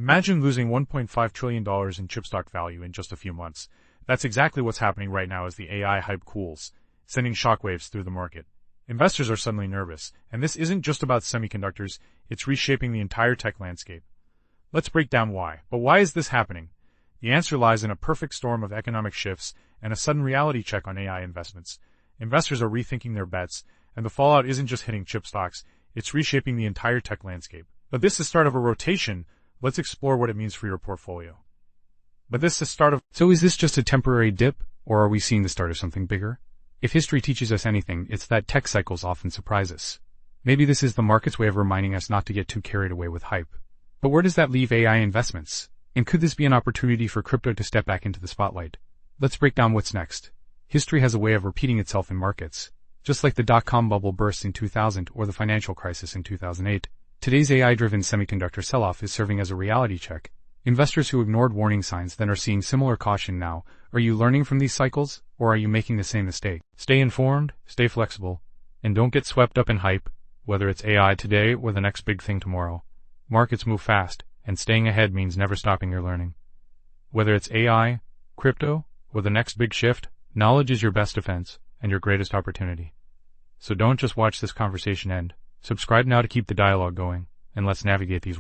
Imagine losing $1.5 trillion in chip stock value in just a few months. That's exactly what's happening right now as the AI hype cools, sending shockwaves through the market. Investors are suddenly nervous, and this isn't just about semiconductors, it's reshaping the entire tech landscape. Let's break down why. But why is this happening? The answer lies in a perfect storm of economic shifts and a sudden reality check on AI investments. Investors are rethinking their bets, and the fallout isn't just hitting chip stocks, it's reshaping the entire tech landscape. But this is the start of a rotation. Let's explore what it means for your portfolio. So is this just a temporary dip, or are we seeing the start of something bigger? If history teaches us anything, it's that tech cycles often surprise us. Maybe this is the market's way of reminding us not to get too carried away with hype. But where does that leave AI investments? And could this be an opportunity for crypto to step back into the spotlight? Let's break down what's next. History has a way of repeating itself in markets. Just like the dot-com bubble burst in 2000 or the financial crisis in 2008, today's AI-driven semiconductor sell-off is serving as a reality check. Investors who ignored warning signs then are seeing similar caution now. Are you learning from these cycles, or are you making the same mistake? Stay informed, stay flexible, and don't get swept up in hype, whether it's AI today or the next big thing tomorrow. Markets move fast, and staying ahead means never stopping your learning. Whether it's AI, crypto, or the next big shift, knowledge is your best defense and your greatest opportunity. So don't just watch this conversation end. Subscribe now to keep the dialogue going, and let's navigate these